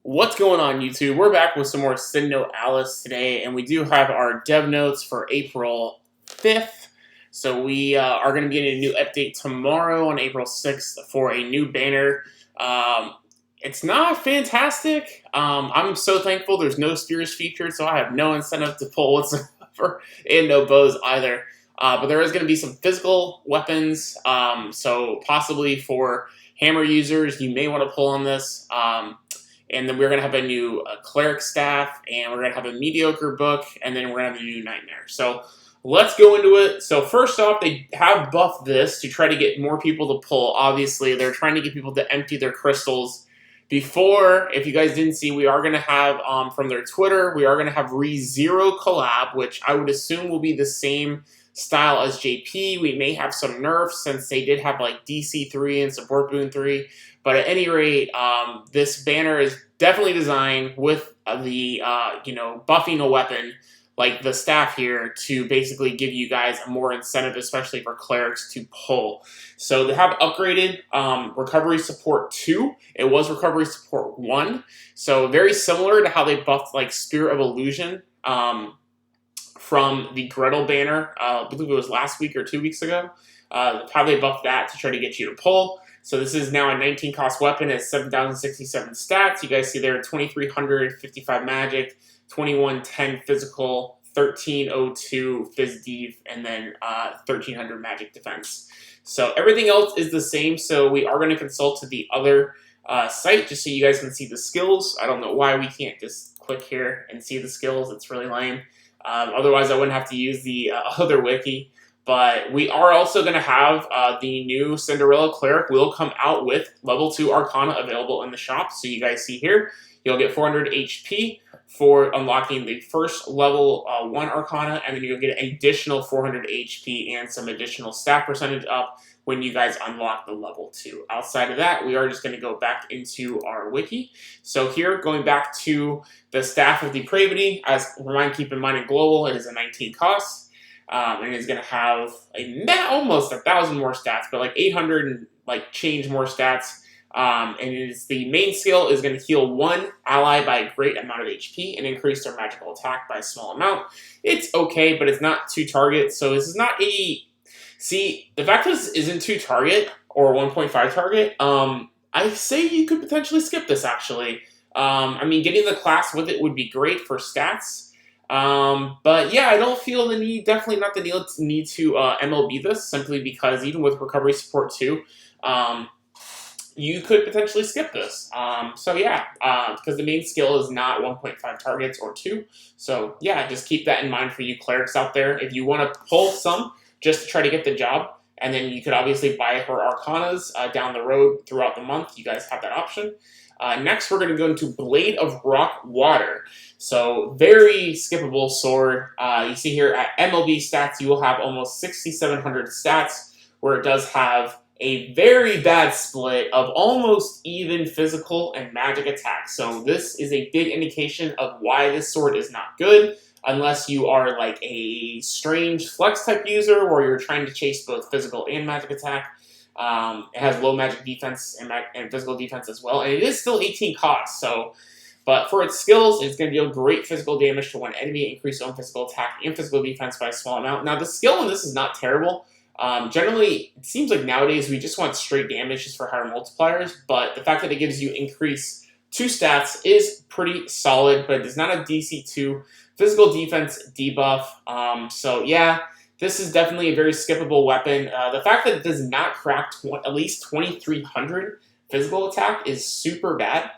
What's going on, YouTube? We're back with some more Sinoalice today, and we do have our dev notes for April 5th. So we are going to be getting a new update tomorrow on April 6th for a new banner. It's not fantastic. I'm so thankful there's no spears featured, so I have no incentive to pull whatsoever, and no bows either. But there is going to be some physical weapons, so possibly for hammer users, you may want to pull on this. And then we're going to have a new Cleric staff, and we're going to have a mediocre book, and then we're going to have a new nightmare. So let's go into it. So first off, they have buffed this to try to get more people to pull. Obviously, they're trying to get people to empty their crystals. Before, if you guys didn't see, we are going to have, from their Twitter, we are going to have ReZero collab, which I would assume will be the same style as JP. We may have some nerfs since they did have like DC 3 and Support Boon 3. But at any rate, this banner is definitely designed with the, buffing a weapon like the staff here to basically give you guys a more incentive, especially for clerics, to pull. So they have upgraded Recovery Support 2. It was Recovery Support 1. So very similar to how they buffed like Spirit of Illusion from the Gretel banner, I believe it was last week or 2 weeks ago. How they buffed that to try to get you to pull. So this is now a 19 cost weapon at 7,067 stats. You guys see there 2,355 magic, 2,110 physical, 1,302 phys dev, and then 1,300 magic defense. So everything else is the same. So we are going to consult to the other site just so you guys can see the skills. I don't know why we can't just click here and see the skills. It's really lame. Otherwise, I wouldn't have to use the other wiki. But we are also going to have the new Cinderella Cleric will come out with level 2 Arcana available in the shop. So you guys see here, you'll get 400 HP for unlocking the first level 1 Arcana, and then you'll get an additional 400 HP and some additional staff percentage up when you guys unlock the level 2. Outside of that, we are just going to go back into our wiki. So here, going back to the Staff of Depravity, keep in mind in global, it is a 19 cost. And it's going to have almost 1,000 more stats, but like 800 and like change more stats. And the main skill is going to heal one ally by a great amount of HP and increase their magical attack by a small amount. It's okay, but it's not 2 targets, so this is not a... See, the fact that this isn't 2 target or 1.5 target, I say you could potentially skip this, actually. I mean, getting the class with it would be great for stats. But yeah, I don't feel the need, definitely not the need to MLB this, simply because even with Recovery Support 2, you could potentially skip this. So yeah, because the main skill is not 1.5 targets or 2. So yeah, just keep that in mind for you clerics out there. If you want to pull some just to try to get the job, and then you could obviously buy her Arcanas down the road throughout the month. You guys have that option. Next, we're going to go into Blade of Rockwater. So, very skippable sword. You see here at MLB stats, you will have almost 6,700 stats, where it does have a very bad split of almost even physical and magic attacks. So, this is a big indication of why this sword is not good, unless you are like a strange flex type user, where you're trying to chase both physical and magic attack. It has low magic defense and physical defense as well, and it is still 18 cost. So, but for its skills, it's going to deal great physical damage to one enemy, increase own physical attack and physical defense by a small amount. Now, the skill in this is not terrible. Generally, it seems like nowadays we just want straight damage just for higher multipliers, but the fact that it gives you increase 2 stats is pretty solid, but it is not a DC 2 physical defense debuff. So yeah. This is definitely a very skippable weapon. The fact that it does not crack at least 2,300 physical attack is super bad.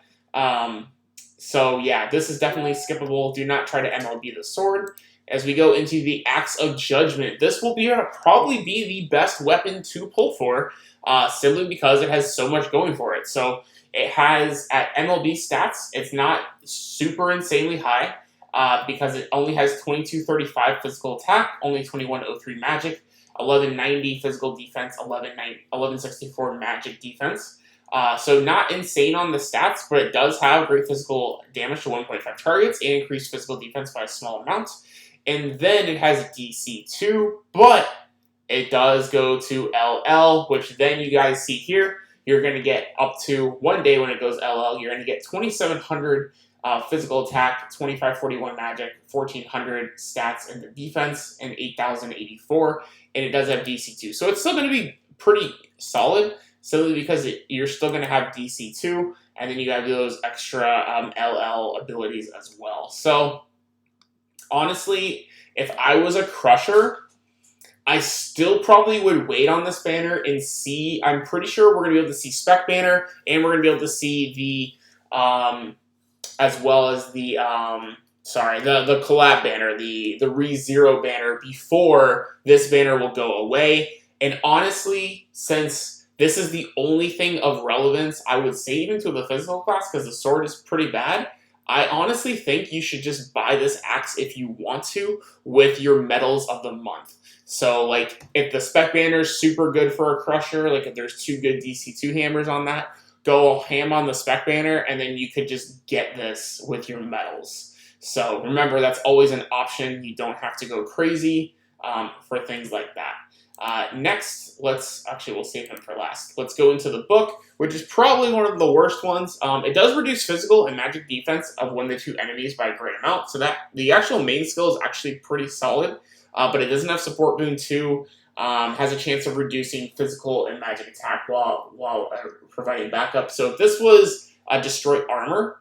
So yeah, this is definitely skippable. Do not try to MLB the sword. As we go into the Axe of Judgment, this will probably be the best weapon to pull for, simply because it has so much going for it. So it has, at MLB stats, it's not super insanely high. Because it only has 2235 physical attack, only 2103 magic, 1190 physical defense, 1164 magic defense. So not insane on the stats, but it does have great physical damage to 1.5 targets and increased physical defense by a small amount. And then it has DC 2, but it does go to LL, which then you guys see here. you're going to get up to one day when it goes LL, you're going to get 2,700 physical attack, 2,541 magic, 1,400 stats in the defense, and 8,084. And it does have DC2. So it's still going to be pretty solid, simply because you're still going to have DC2, and then you have those extra LL abilities as well. So honestly, if I was a crusher, I still probably would wait on this banner and see. I'm pretty sure we're going to be able to see Spec Banner, and we're going to be able to see the, as well as the, the collab banner, the ReZero banner before this banner will go away. And honestly, since this is the only thing of relevance, I would say even to the physical class, because the sword is pretty bad, I honestly think you should just buy this axe if you want to with your medals of the month. So, like, if the Spec Banner is super good for a crusher, like if there's 2 good DC2 hammers on that, go ham on the Spec Banner, and then you could just get this with your medals. So remember, that's always an option. You don't have to go crazy for things like that. Next, we'll save him for last. Let's go into the book, which is probably one of the worst ones. It does reduce physical and magic defense of 1 to 2 enemies by a great amount, so that the actual main skill is actually pretty solid. But it doesn't have support boon 2, has a chance of reducing physical and magic attack while providing backup. So if this was destroy armor,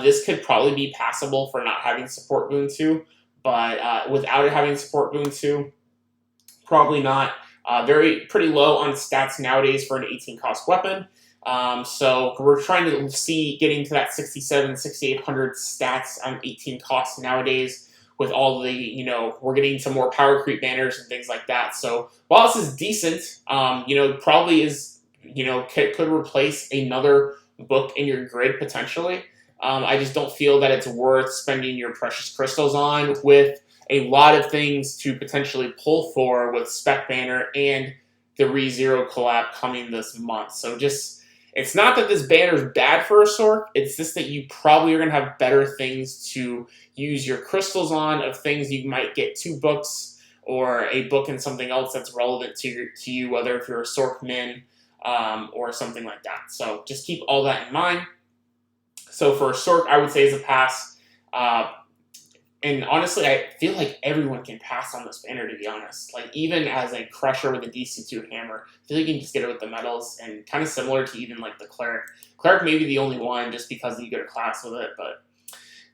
this could probably be passable for not having support boon 2, but without it having support boon 2, probably not. Pretty low on stats nowadays for an 18 cost weapon. So we're trying to see getting to that 6,800 stats on 18 costs nowadays. With all the, we're getting some more power creep banners and things like that. So while this is decent, probably is, could replace another book in your grid potentially. I just don't feel that it's worth spending your precious crystals on, with a lot of things to potentially pull for with Spec Banner and the ReZero collab coming this month. So it's not that this banner is bad for a Sorc, it's just that you probably are going to have better things to use your crystals on, of things you might get 2 books, or a book and something else that's relevant to you, whether if you're a Sorc min or something like that. So just keep all that in mind. So for a Sorc, I would say is a pass. And honestly, I feel like everyone can pass on this banner, to be honest. Like, even as a crusher with a DC2 hammer, I feel like you can just get it with the medals, and kind of similar to even like the Cleric. Cleric may be the only one just because you get a class with it, but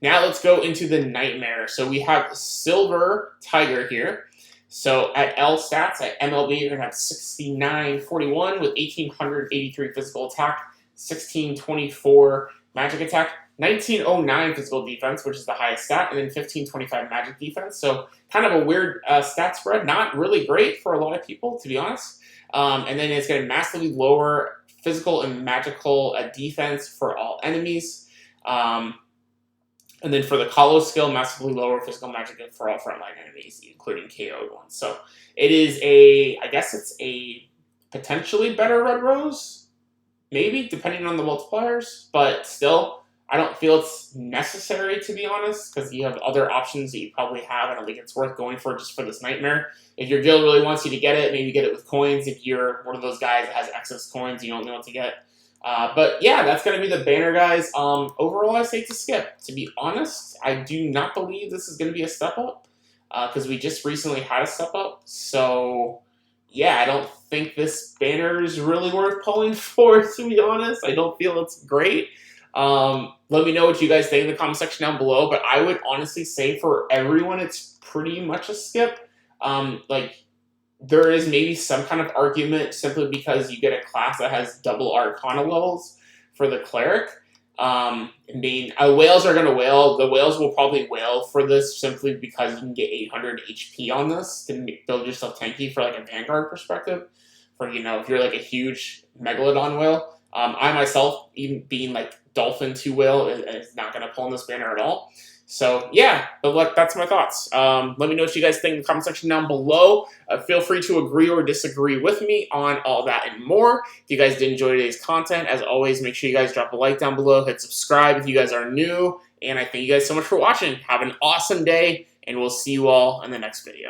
now let's go into the Nightmare. So we have Silver Tiger here. So at L stats, at MLB, you're going to have 6941 with 1,883 physical attack, 1,624 magic attack, 1909 physical defense, which is the highest stat, and then 1525 magic defense. So kind of a weird stat spread. Not really great for a lot of people, to be honest. And then it's going to massively lower physical and magical defense for all enemies. And then for the Kalo skill, massively lower physical magic for all frontline enemies, including KO'd ones. So it is I guess it's a potentially better Red Rose, maybe, depending on the multipliers, but still, I don't feel it's necessary, to be honest, because you have other options that you probably have. I don't think it's worth going for just for this Nightmare. If your guild really wants you to get it, maybe get it with coins. If you're one of those guys that has excess coins, you don't know what to get. But yeah, that's going to be the banner, guys. Overall, I say to skip. To be honest, I do not believe this is going to be a step up, because we just recently had a step up. So yeah, I don't think this banner is really worth pulling for, to be honest. I don't feel it's great. Let me know what you guys think in the comment section down below, but I would honestly say for everyone, it's pretty much a skip. Like, there is maybe some kind of argument simply because you get a class that has double Arcana levels for the Cleric. I mean, whales are going to whale. The whales will probably whale for this simply because you can get 800 HP on this to build yourself tanky for like a Vanguard perspective. For, if you're like a huge Megalodon whale. I myself, even being like Dolphin 2 whale, is not going to pull in this banner at all. So yeah, but that's my thoughts. Let me know what you guys think in the comment section down below. Feel free to agree or disagree with me on all that and more. If you guys did enjoy today's content, as always, make sure you guys drop a like down below, hit subscribe if you guys are new, and I thank you guys so much for watching. Have an awesome day, and we'll see you all in the next video.